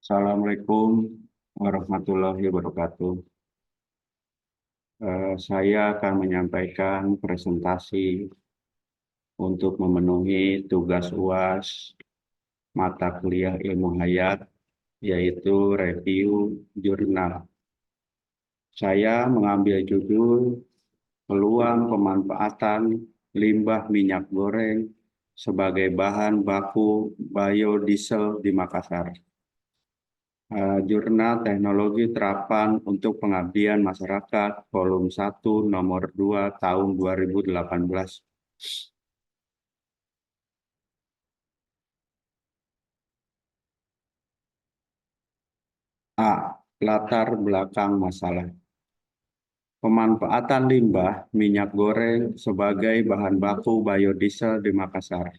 Assalamualaikum warahmatullahi wabarakatuh. Saya akan menyampaikan presentasi untuk memenuhi tugas UAS mata kuliah ilmu hayat, yaitu review jurnal. Saya mengambil judul Peluang Pemanfaatan Limbah Minyak Goreng sebagai Bahan Baku Biodiesel di Makassar. Jurnal Teknologi Terapan untuk Pengabdian Masyarakat, volume 1, nomor 2, tahun 2018. A. Latar belakang masalah. Pemanfaatan limbah minyak goreng sebagai bahan baku biodiesel di Makassar.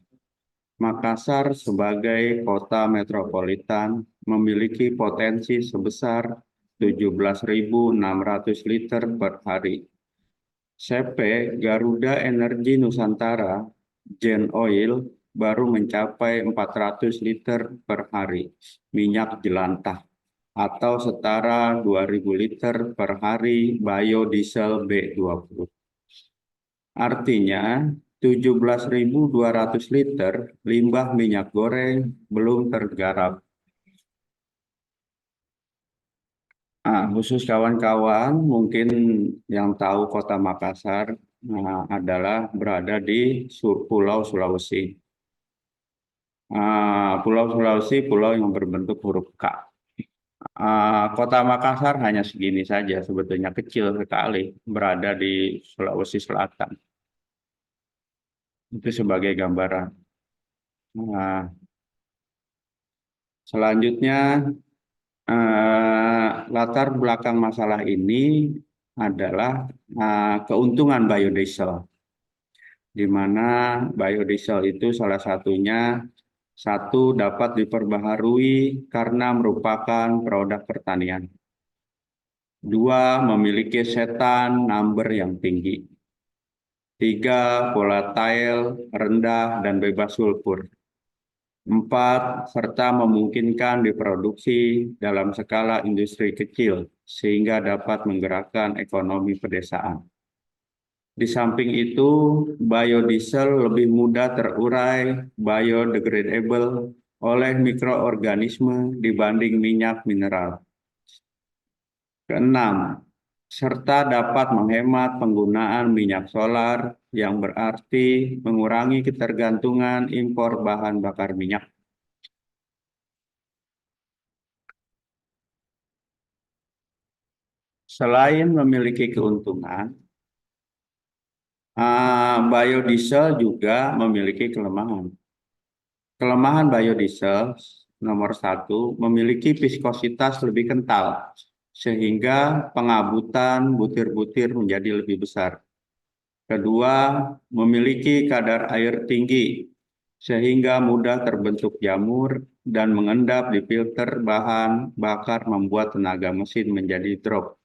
Makassar sebagai kota metropolitan memiliki potensi sebesar 17.600 liter per hari. CP Garuda Energi Nusantara Gen Oil baru mencapai 400 liter per hari minyak jelantah atau setara 2.000 liter per hari biodiesel B20. Artinya 17.200 liter limbah minyak goreng belum tergarap. Khusus kawan-kawan mungkin yang tahu Kota Makassar adalah berada di Pulau Sulawesi. Pulau Sulawesi, pulau yang berbentuk huruf K. Kota Makassar hanya segini saja, sebetulnya kecil sekali, berada di Sulawesi Selatan. Itu sebagai gambaran. Nah, selanjutnya, latar belakang masalah ini adalah keuntungan biodiesel, di mana biodiesel itu salah satunya satu dapat diperbaharui karena merupakan produk pertanian. Dua, memiliki setan number yang tinggi. Tiga, volatile, rendah, dan bebas sulfur. Empat, serta memungkinkan diproduksi dalam skala industri kecil, sehingga dapat menggerakkan ekonomi pedesaan. Di samping itu, biodiesel lebih mudah terurai, biodegradable oleh mikroorganisme dibanding minyak mineral. Keenam, serta dapat menghemat penggunaan minyak solar yang berarti mengurangi ketergantungan impor bahan bakar minyak. Selain memiliki keuntungan, biodiesel juga memiliki kelemahan. Kelemahan biodiesel nomor satu, memiliki viskositas lebih kental, sehingga pengabutan butir-butir menjadi lebih besar. Kedua, memiliki kadar air tinggi, sehingga mudah terbentuk jamur dan mengendap di filter bahan bakar membuat tenaga mesin menjadi drop.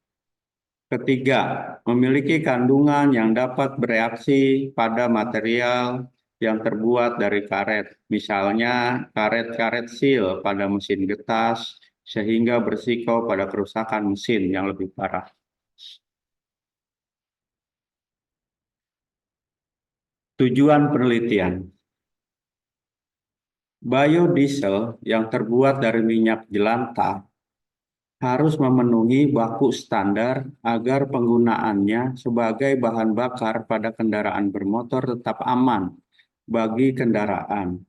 Ketiga, memiliki kandungan yang dapat bereaksi pada material yang terbuat dari karet, misalnya karet-karet seal pada mesin getas, sehingga berisiko pada kerusakan mesin yang lebih parah. Tujuan penelitian. Biodiesel yang terbuat dari minyak jelantah harus memenuhi baku standar agar penggunaannya sebagai bahan bakar pada kendaraan bermotor tetap aman bagi kendaraan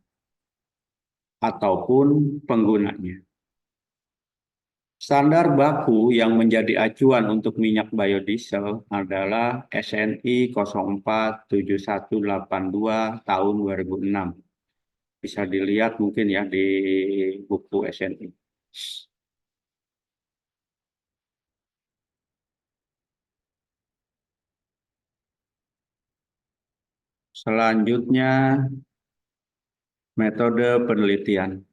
ataupun penggunanya. Standar baku yang menjadi acuan untuk minyak biodiesel adalah SNI 047182 tahun 2006. Bisa dilihat mungkin ya di buku SNI. Selanjutnya, metode penelitian.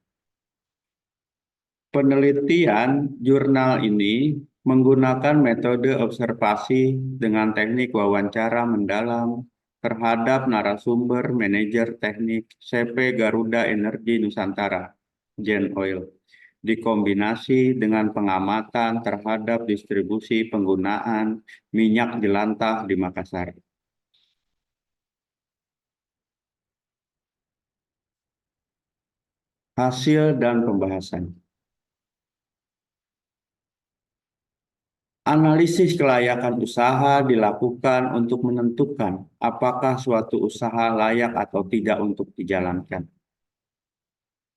Penelitian jurnal ini menggunakan metode observasi dengan teknik wawancara mendalam terhadap narasumber manajer teknik CP Garuda Energi Nusantara, Gen Oil, dikombinasi dengan pengamatan terhadap distribusi penggunaan minyak jelantah di Makassar. Hasil dan pembahasan. Analisis kelayakan usaha dilakukan untuk menentukan apakah suatu usaha layak atau tidak untuk dijalankan.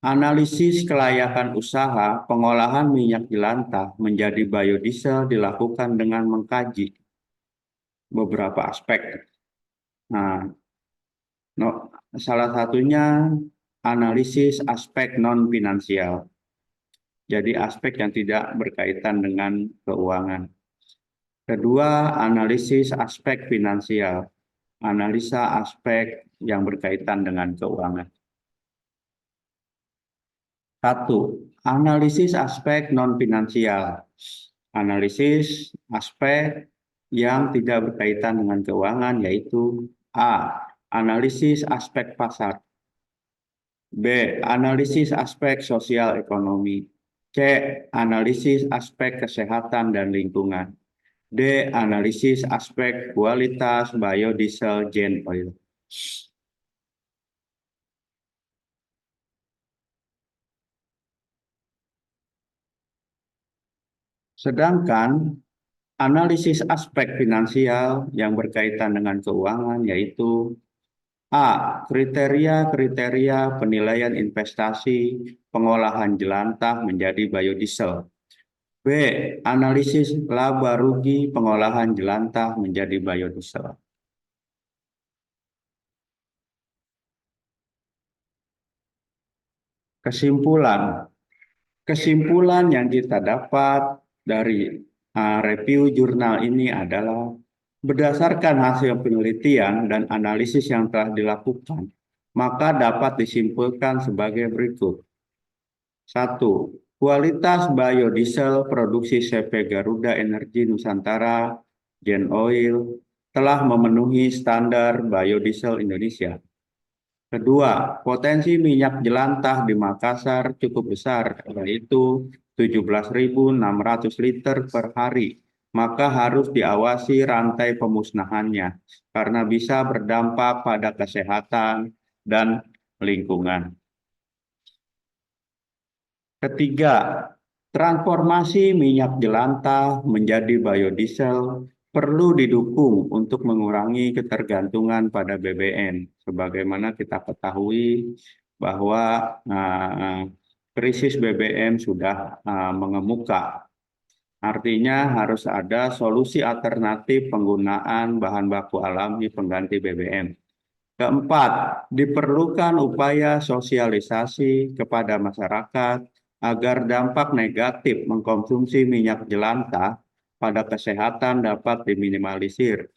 Analisis kelayakan usaha pengolahan minyak jelantah menjadi biodiesel dilakukan dengan mengkaji beberapa aspek. Nah, salah satunya analisis aspek non-finansial. Jadi aspek yang tidak berkaitan dengan keuangan. Kedua, analisis aspek finansial. Analisa aspek yang berkaitan dengan keuangan. Satu, analisis aspek non-finansial. Analisis aspek yang tidak berkaitan dengan keuangan yaitu A. Analisis aspek pasar. B. Analisis aspek sosial ekonomi. C. Analisis aspek kesehatan dan lingkungan. D. Analisis aspek kualitas biodiesel Gen Oil. Sedangkan analisis aspek finansial yang berkaitan dengan keuangan yaitu A. Kriteria-kriteria penilaian investasi pengolahan jelantah menjadi biodiesel. B. Analisis laba rugi pengolahan jelantah menjadi biodiesel. Kesimpulan. Kesimpulan yang kita dapat dari review jurnal ini adalah berdasarkan hasil penelitian dan analisis yang telah dilakukan, maka dapat disimpulkan sebagai berikut. 1. Kualitas biodiesel produksi CV Garuda Energi Nusantara Gen Oil telah memenuhi standar biodiesel Indonesia. Kedua, potensi minyak jelantah di Makassar cukup besar, yaitu 17.600 liter per hari. Maka harus diawasi rantai pemusnahannya, karena bisa berdampak pada kesehatan dan lingkungan. Ketiga, transformasi minyak jelantah menjadi biodiesel perlu didukung untuk mengurangi ketergantungan pada BBM. Sebagaimana kita ketahui bahwa krisis BBM sudah mengemuka. Artinya harus ada solusi alternatif penggunaan bahan baku alami pengganti BBM. Keempat, diperlukan upaya sosialisasi kepada masyarakat agar dampak negatif mengkonsumsi minyak jelantah pada kesehatan dapat diminimalisir.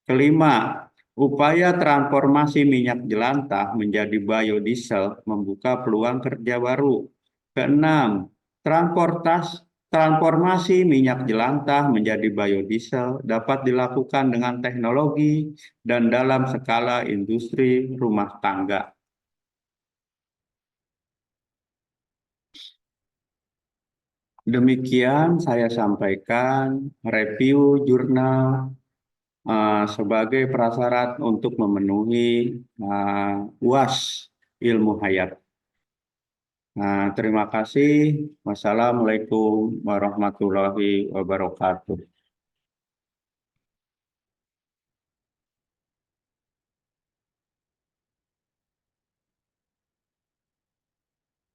Kelima, upaya transformasi minyak jelantah menjadi biodiesel membuka peluang kerja baru. Keenam, transformasi minyak jelantah menjadi biodiesel dapat dilakukan dengan teknologi dan dalam skala industri rumah tangga. Demikian saya sampaikan review jurnal sebagai prasyarat untuk memenuhi UAS ilmu hayat. Terima kasih. Wassalamualaikum warahmatullahi wabarakatuh.